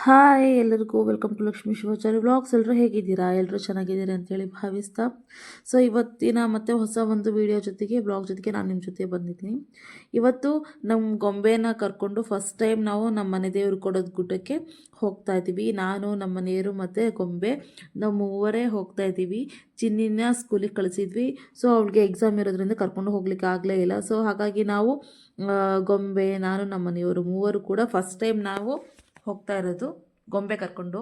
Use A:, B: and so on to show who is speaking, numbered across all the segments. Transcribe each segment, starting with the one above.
A: Hi ಎಲ್ಲರಿಗೂ welcome to Lakshmi Shivacharya vlogs. ಎಲ್ಲರೂ ಹೇಗಿದ್ದೀರಾ? ಎಲ್ಲರೂ ಚೆನ್ನಾಗಿದ್ದೀರಾ ಅಂತೇಳಿ ಭಾವಿಸ್ತಾ, ಸೊ ಇವತ್ತಿನ ಮತ್ತೆ ಹೊಸ ಒಂದು ವಿಡಿಯೋ ಜೊತೆಗೆ ಬ್ಲಾಗ್ ಜೊತೆಗೆ ನಾನು ನಿಮ್ಮ ಜೊತೆ ಬಂದಿದ್ದೀನಿ. ಇವತ್ತು ನಮ್ಮ ಗೊಂಬೆನ ಕರ್ಕೊಂಡು ಫಸ್ಟ್ ಟೈಮ್ ನಾವು ನಮ್ಮ ಮನೆ ದೇವ್ರು ಕೊಡೋದು ಗುಡ್ಡಕ್ಕೆ ಹೋಗ್ತಾ ಇದ್ದೀವಿ. ನಾನು ನಮ್ಮ ಮನೆಯವರು ಮತ್ತು ಗೊಂಬೆ ನಾವು ಮೂವರೇ ಹೋಗ್ತಾ ಇದ್ದೀವಿ. ಚಿನ್ನಿನ ಸ್ಕೂಲಿಗೆ ಕಳಿಸಿದ್ವಿ. ಸೊ ಅವಳಿಗೆ ಎಕ್ಸಾಮ್ ಇರೋದ್ರಿಂದ ಕರ್ಕೊಂಡು ಹೋಗ್ಲಿಕ್ಕೆ ಆಗಲೇ ಇಲ್ಲ. ಸೊ ಹಾಗಾಗಿ ನಾವು ಗೊಂಬೆ, ನಾನು ನಮ್ಮ ಮನೆಯವರು ಮೂವರು ಕೂಡ ಫಸ್ಟ್ ಟೈಮ್ ನಾವು ಹೋಗ್ತಾ ಇರೋದು ಗೊಂಬೆ ಕರ್ಕೊಂಡು.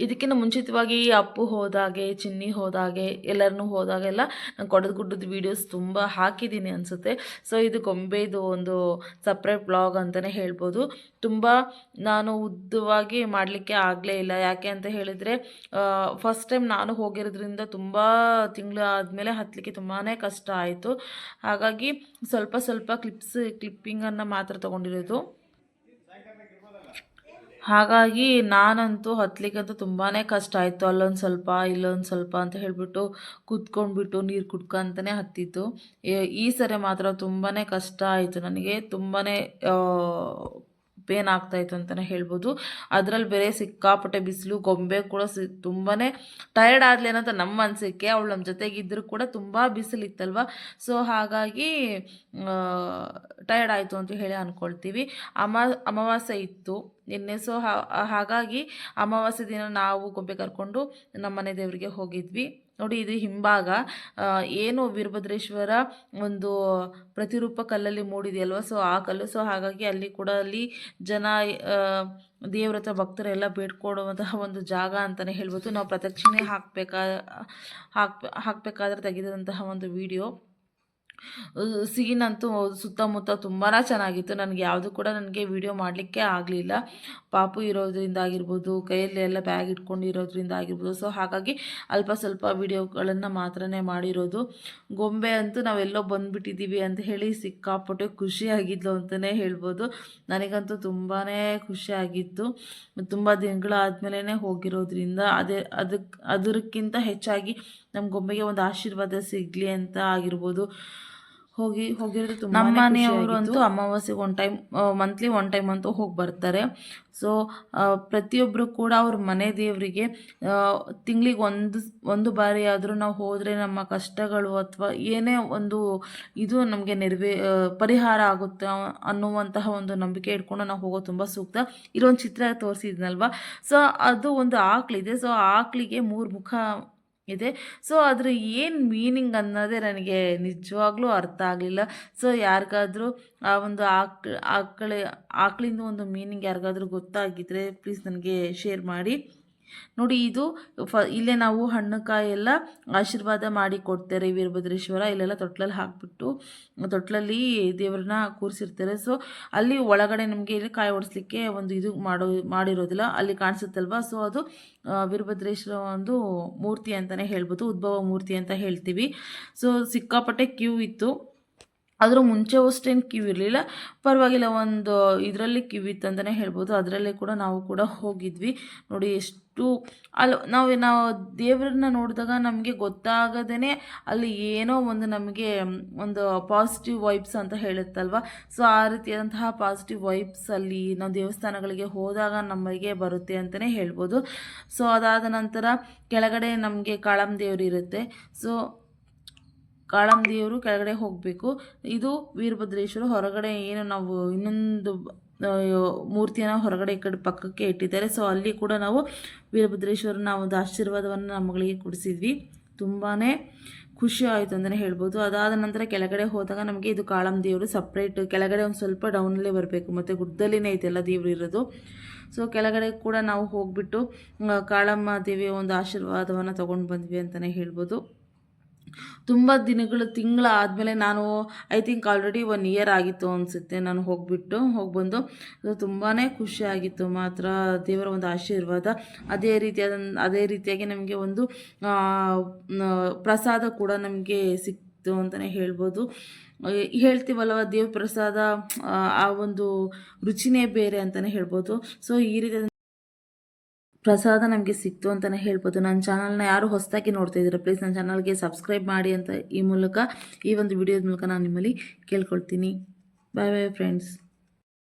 A: ಇದಕ್ಕಿಂತ ಮುಂಚಿತವಾಗಿ ಅಪ್ಪು ಹೋದಾಗೆ, ಚಿನ್ನಿ ಹೋದಾಗೆ, ಎಲ್ಲರನ್ನೂ ಹೋದಾಗೆಲ್ಲ ನಾನು ಕೊಡದ ಗುಡ್ಡದ ವೀಡಿಯೋಸ್ ತುಂಬ ಹಾಕಿದ್ದೀನಿ ಅನಿಸುತ್ತೆ. ಸೊ ಇದು ಗೊಂಬೆದು ಒಂದು ಸಪ್ರೇಟ್ ಬ್ಲಾಗ್ ಅಂತಲೇ ಹೇಳ್ಬೋದು. ತುಂಬ ನಾನು ಉದ್ದವಾಗಿ ಮಾಡಲಿಕ್ಕೆ ಆಗಲೇ ಇಲ್ಲ. ಯಾಕೆ ಅಂತ ಹೇಳಿದರೆ ಫಸ್ಟ್ ಟೈಮ್ ನಾನು ಹೋಗಿರೋದ್ರಿಂದ ತುಂಬ ತಿಂಗಳು ಆದಮೇಲೆ ಹತ್ತಲಿಕ್ಕೆ ತುಂಬಾ ಕಷ್ಟ ಆಯಿತು. ಹಾಗಾಗಿ ಸ್ವಲ್ಪ ಸ್ವಲ್ಪ ಕ್ಲಿಪ್ಪಿಂಗನ್ನು ಮಾತ್ರ ತೊಗೊಂಡಿರೋದು. ಹಾಗಾಗಿ ನಾನಂತೂ ಹತ್ತಲಿಕ್ಕಂತೂ ತುಂಬಾ ಕಷ್ಟ ಆಯಿತು. ಅಲ್ಲೊಂದು ಸ್ವಲ್ಪ ಇಲ್ಲೊಂದು ಸ್ವಲ್ಪ ಅಂತ ಹೇಳಿಬಿಟ್ಟು ಕೂತ್ಕೊಂಡ್ಬಿಟ್ಟು ನೀರು ಕುಡ್ಕೊಂತಲೇ ಹತ್ತಿತ್ತು. ಈ ಸರಿ ಮಾತ್ರ ತುಂಬಾ ಕಷ್ಟ ಆಯಿತು ನನಗೆ. ತುಂಬಾ ಪೇನ್ ಆಗ್ತಾಯಿತ್ತು ಅಂತಲೇ ಹೇಳ್ಬೋದು. ಅದರಲ್ಲಿ ಬೇರೆ ಸಿಕ್ಕಾಪಟ್ಟೆ ಬಿಸಿಲು. ಗೊಂಬೆ ಕೂಡ ತುಂಬಾ ಟಯರ್ಡ್ ಆದ್ಲೇನಂತ ನಮ್ಮ ಅನಿಸಿಕೆ. ಅವಳು ನಮ್ಮ ಜೊತೆಗಿದ್ದರೂ ಕೂಡ ತುಂಬ ಬಿಸಿಲಿತ್ತಲ್ವ. ಸೊ ಹಾಗಾಗಿ ಟಯರ್ಡ್ ಆಯಿತು ಅಂತ ಹೇಳಿ ಅಂದ್ಕೊಳ್ತೀವಿ. ಅಮಾವಾಸ್ಯೆ ಇತ್ತು ನಿನ್ನೆ. ಸೊ ಹಾಗಾಗಿ ಅಮಾವಾಸ್ಯೆ ದಿನ ನಾವು ಗೊಂಬೆ ಕರ್ಕೊಂಡು ನಮ್ಮ ಮನೆ ದೇವರಿಗೆ ಹೋಗಿದ್ವಿ. ನೋಡಿ, ಇದು ಹಿಂಭಾಗ ಏನು ವೀರಭದ್ರೇಶ್ವರ ಒಂದು ಪ್ರತಿರೂಪ ಕಲ್ಲಲ್ಲಿ ಮೂಡಿದೆಯಲ್ವ, ಸೊ ಆ ಕಲ್ಲು. ಸೊ ಹಾಗಾಗಿ ಅಲ್ಲಿ ಕೂಡ ಅಲ್ಲಿ ಜನ ದೇವ್ರ ಹತ್ರ ಭಕ್ತರೆಲ್ಲ ಬೇಡ್ಕೊಡುವಂತಹ ಒಂದು ಜಾಗ ಅಂತಲೇ ಹೇಳ್ಬೋದು. ನಾವು ಪ್ರದಕ್ಷಿಣೆ ಹಾಕಬೇಕಾದ್ರೆ ತೆಗೆದಂತಹ ಒಂದು ವಿಡಿಯೋ. ಸೀನ್ ಅಂತೂ ಸುತ್ತಮುತ್ತ ತುಂಬಾ ಚೆನ್ನಾಗಿತ್ತು. ನನಗೆ ಯಾವುದು ಕೂಡ ನನಗೆ ವಿಡಿಯೋ ಮಾಡಲಿಕ್ಕೆ ಆಗಲಿಲ್ಲ. ಪಾಪು ಇರೋದ್ರಿಂದ ಆಗಿರ್ಬೋದು, ಕೈಯಲ್ಲಿ ಎಲ್ಲ ಬ್ಯಾಗ್ ಇಟ್ಕೊಂಡಿರೋದ್ರಿಂದ ಆಗಿರ್ಬೋದು. ಸೊ ಹಾಗಾಗಿ ಅಲ್ಪ ಸ್ವಲ್ಪ ವಿಡಿಯೋಗಳನ್ನು ಮಾತ್ರನೇ ಮಾಡಿರೋದು. ಗೊಂಬೆ ಅಂತೂ ನಾವೆಲ್ಲೋ ಬಂದುಬಿಟ್ಟಿದ್ದೀವಿ ಅಂತ ಹೇಳಿ ಸಿಕ್ಕಾಪಟ್ಟೆ ಖುಷಿಯಾಗಿದ್ಲು ಅಂತಲೇ ಹೇಳ್ಬೋದು. ನನಗಂತೂ ತುಂಬಾ ಖುಷಿಯಾಗಿತ್ತು. ತುಂಬ ದಿನಗಳಾದಮೇಲೆ ಹೋಗಿರೋದ್ರಿಂದ ಅದಕ್ಕಿಂತ ಹೆಚ್ಚಾಗಿ ನಮ್ಮ ಗೊಂಬೆಗೆ ಒಂದು ಆಶೀರ್ವಾದ ಸಿಗಲಿ ಅಂತ ಆಗಿರ್ಬೋದು ಹೋಗಿರೋದು. ನಮ್ಮ ಮನೆಯವರು ಅಂತೂ ಅಮಾವಾಸ್ಯೆಗೆ ಮಂತ್ಲಿ ಒನ್ ಟೈಮ್ ಅಂತೂ ಹೋಗಿ ಬರ್ತಾರೆ. ಸೊ ಪ್ರತಿಯೊಬ್ಬರು ಕೂಡ ಅವ್ರ ಮನೆ ದೇವರಿಗೆ ತಿಂಗಳಿಗೆ ಒಂದು ಬಾರಿ ಆದರೂ ನಾವು ಹೋದರೆ ನಮ್ಮ ಕಷ್ಟಗಳು ಅಥವಾ ಏನೇ ಒಂದು ಇದು ನಮಗೆ ಪರಿಹಾರ ಆಗುತ್ತೆ ಅನ್ನುವಂತಹ ಒಂದು ನಂಬಿಕೆ ಇಟ್ಕೊಂಡು ನಾವು ಹೋಗೋದು ತುಂಬ ಸೂಕ್ತ. ಇಲ್ಲೊಂದು ಚಿತ್ರ ತೋರಿಸಿದ್ನಲ್ವ, ಸೊ ಅದು ಒಂದು ಆಕಳಿದೆ. ಸೊ ಆಕಳಿಗೆ 3 ಮುಖ ಇದೆ. ಸೊ ಅದ್ರ ಏನು ಮೀನಿಂಗ್ ಅನ್ನೋದೇ ನನಗೆ ನಿಜವಾಗ್ಲೂ ಅರ್ಥ ಆಗಲಿಲ್ಲ. ಸೊ ಯಾರಿಗಾದರೂ ಆ ಒಂದು ಆಕಳಿಂದ ಒಂದು ಮೀನಿಂಗ್ ಯಾರಿಗಾದರೂ ಗೊತ್ತಾಗಿದ್ದರೆ ಪ್ಲೀಸ್ ನನಗೆ ಶೇರ್ ಮಾಡಿ. ನೋಡಿ, ಇದು ಇಲ್ಲೇ ನಾವು ಹಣ್ಣುಕಾಯಿ ಎಲ್ಲ ಆಶೀರ್ವಾದ ಮಾಡಿ ಕೊಡ್ತಾರೆ ವೀರಭದ್ರೇಶ್ವರ. ಇಲ್ಲೆಲ್ಲ ತೊಟ್ಲಲ್ಲಿ ಹಾಕ್ಬಿಟ್ಟು ತೊಟ್ಲಲ್ಲಿ ದೇವ್ರನ್ನ ಕೂರಿಸಿರ್ತಾರೆ. ಸೊ ಅಲ್ಲಿ ಒಳಗಡೆ ನಮಗೆ ಇಲ್ಲಿ ಕಾಯಿ ಓಡಿಸ್ಲಿಕ್ಕೆ ಒಂದು ಇದು ಮಾಡಿರೋದಿಲ್ಲ, ಅಲ್ಲಿ ಕಾಣಿಸುತ್ತಲ್ವ. ಸೊ ಅದು ವೀರಭದ್ರೇಶ್ವರ ಒಂದು ಮೂರ್ತಿ ಅಂತಲೇ ಹೇಳ್ಬೋದು, ಉದ್ಭವ ಮೂರ್ತಿ ಅಂತ ಹೇಳ್ತೀವಿ. ಸೊ ಸಿಕ್ಕಾಪಟ್ಟೆ ಕ್ಯೂ ಇತ್ತು. ಆದರೂ ಮುಂಚೆ ಅಷ್ಟೇನು ಕ್ಯೂ ಇರಲಿಲ್ಲ, ಪರವಾಗಿಲ್ಲ. ಒಂದು ಇದರಲ್ಲಿ ಕ್ಯೂ ಇತ್ತು ಅಂತಲೇ ಹೇಳ್ಬೋದು. ಅದರಲ್ಲೇ ಕೂಡ ನಾವು ಕೂಡ ಹೋಗಿದ್ವಿ. ನೋಡಿ ಎಷ್ಟು ನಾವು ದೇವ್ರನ್ನ ನೋಡಿದಾಗ ನಮಗೆ ಗೊತ್ತಾಗದೇ ಅಲ್ಲಿ ಏನೋ ಒಂದು ನಮಗೆ ಒಂದು ಪಾಸಿಟಿವ್ ವೈಬ್ಸ್ ಅಂತ ಹೇಳುತ್ತಲ್ವ. ಸೊ ಆ ರೀತಿಯಾದಂತಹ ಪಾಸಿಟಿವ್ ವೈಬ್ಸ್ ಅಲ್ಲಿ ನಾವು ದೇವಸ್ಥಾನಗಳಿಗೆ ಹೋದಾಗ ನಮಗೆ ಬರುತ್ತೆ ಅಂತಲೇ ಹೇಳ್ಬೋದು. ಸೊ ಅದಾದ ನಂತರ ಕೆಳಗಡೆ ನಮಗೆ ಕಾಳಮ್ಮ ದೇವರು ಇರುತ್ತೆ. ಸೊ ಕಾಳಮ್ಮ ದೇವರು ಕೆಳಗಡೆ ಹೋಗಬೇಕು. ಇದು ವೀರಭದ್ರೇಶ್ವರ ಹೊರಗಡೆ ಏನು ನಾವು ಇನ್ನೊಂದು ಮೂರ್ತಿಯನ್ನು ಹೊರಗಡೆ ಈ ಕಡೆ ಪಕ್ಕಕ್ಕೆ ಇಟ್ಟಿದ್ದಾರೆ. ಸೊ ಅಲ್ಲಿ ಕೂಡ ನಾವು ವೀರಭದ್ರೇಶ್ವರನ ಒಂದು ಆಶೀರ್ವಾದವನ್ನು ನಮ್ಮ ಮಗಳಿಗೆ ಕೊಡಿಸಿದ್ವಿ. ತುಂಬಾ ಖುಷಿ ಆಯಿತು ಅಂತಲೇ ಹೇಳ್ಬೋದು. ಅದಾದ ನಂತರ ಕೆಳಗಡೆ ಹೋದಾಗ ನಮಗೆ ಇದು ಕಾಳಮ್ಮ ದೇವರು ಸಪ್ರೇಟ್, ಕೆಳಗಡೆ ಒಂದು ಸ್ವಲ್ಪ ಡೌನಲ್ಲೇ ಬರಬೇಕು, ಮತ್ತು ಗುಡ್ಡದಲ್ಲಿನೇ ಇದೆಲ್ಲ ದೇವರು ಇರೋದು. ಸೊ ಕೆಳಗಡೆ ಕೂಡ ನಾವು ಹೋಗಿಬಿಟ್ಟು ಕಾಳಮ್ಮ ದೇವಿಯ ಒಂದು ಆಶೀರ್ವಾದವನ್ನು ತೊಗೊಂಡು ಬಂದ್ವಿ ಅಂತಲೇ ಹೇಳ್ಬೋದು. ತುಂಬ ತಿಂಗಳಾದಮೇಲೆ ನಾನು ಐ ಥಿಂಕ್ ಆಲ್ರೆಡಿ 1 ಇಯರ್ ಆಗಿತ್ತು ಅನಿಸುತ್ತೆ ನಾನು ಹೋಗ್ಬಂದು. ತುಂಬಾ ಖುಷಿಯಾಗಿತ್ತು ಮಾತ್ರ ದೇವರ ಒಂದು ಆಶೀರ್ವಾದ. ಅದೇ ರೀತಿಯಾಗಿ ನಮಗೆ ಒಂದು ಪ್ರಸಾದ ಕೂಡ ನಮಗೆ ಸಿಕ್ತು ಅಂತಲೇ ಹೇಳ್ಬೋದು. ಹೇಳ್ತೀವಲ್ವ, ದೇವ್ರ ಪ್ರಸಾದ ಆ ಒಂದು ರುಚಿನೇ ಬೇರೆ ಅಂತಲೇ ಹೇಳ್ಬೋದು. ಸೊ ಈ ರೀತಿಯಾದ ಪ್ರಸಾದ ನಮಗೆ ಸಿಕ್ತು ಅಂತಲೇ ಹೇಳ್ಬೋದು. ನನ್ನ ಚಾನಲ್ನ ಯಾರು ಹೊಸದಾಗಿ ನೋಡ್ತಾ ಇದ್ದೀರಾ ಪ್ಲೀಸ್ ನನ್ನ ಚಾನಲ್ಗೆ ಸಬ್ಸ್ಕ್ರೈಬ್ ಮಾಡಿ ಅಂತ ಈ ಒಂದು ವಿಡಿಯೋದ ಮೂಲಕ ನಾನು ನಿಮ್ಮಲ್ಲಿ ಕೇಳ್ಕೊಳ್ತೀನಿ. ಬಾಯ್ ಬಾಯ್ ಫ್ರೆಂಡ್ಸ್.